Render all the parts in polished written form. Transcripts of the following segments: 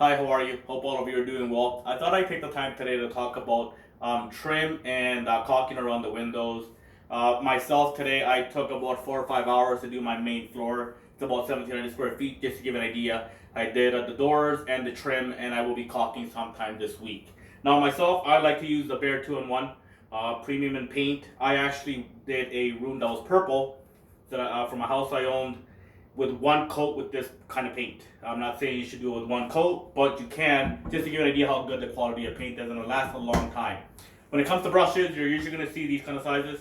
Hi, how are you? Hope all of you are doing well. I thought I'd take the time today to talk about trim and caulking around the windows. Myself today, I took about 4 or 5 hours to do my main floor. It's about 1,700 square feet, just to give an idea. I did the doors and the trim, and I will be caulking sometime this week. Now, myself, I like to use the Bear 2-in-1 premium in paint. I actually did a room that was purple from a house I owned with one coat with this kind of paint. I'm not saying you should do it with one coat, but you can, just to give you an idea how good the quality of paint is, and it'll last a long time. When it comes to brushes, you're usually going to see these kind of sizes.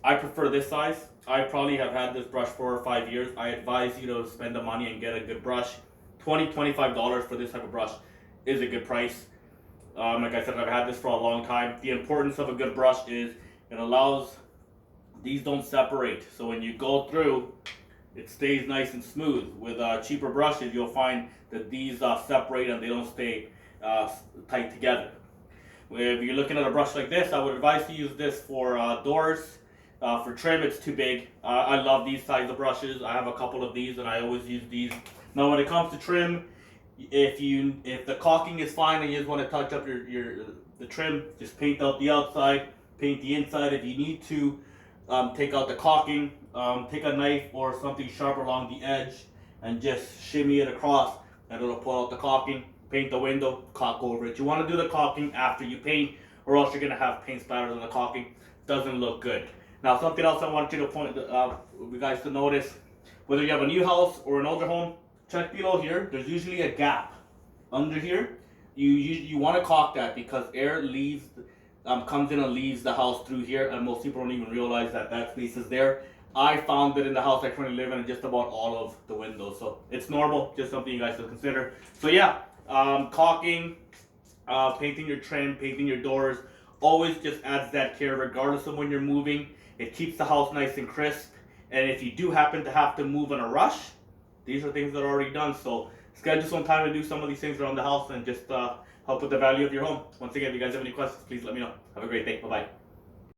I prefer this size. I probably have had this brush for 5 years. I advise you to spend the money and get a good brush. $25 for this type of brush is a good price. Like I said, I've had this for a long time. The importance of a good brush is it allows these don't separate. So when you go through, it stays nice and smooth. With cheaper brushes, you'll find that these separate and they don't stay tight together. If you're looking at a brush like this, I would advise to use this for doors. For trim, it's too big. I love these size of brushes. I have a couple of these and I always use these. Now when it comes to trim, if the caulking is fine and you just want to touch up the trim, just paint out the outside, paint the inside. If you need to take out the caulking, take a knife or something sharp along the edge and just shimmy it across, and it'll pull out the caulking. Paint the window, caulk over it. You want to do the caulking after you paint, or else you're going to have paint splatters on the caulking. Doesn't look good. Now, something else I want you to point you guys to notice, whether you have a new house or an older home, check below here. There's usually a gap under here. You want to caulk that because air leaves comes in and leaves the house through here, and most people don't even realize that that space is there. I found it in the house I currently live in just about all of the windows, so it's normal, just something you guys should consider. So yeah, caulking, painting your trim, painting your doors, always just adds that care regardless of when you're moving. It keeps the house nice and crisp, and if you do happen to have to move in a rush, these are things that are already done. So schedule some time to do some of these things around the house and just help with the value of your home. Once again, if you guys have any questions, please let me know. Have a great day. Bye-bye.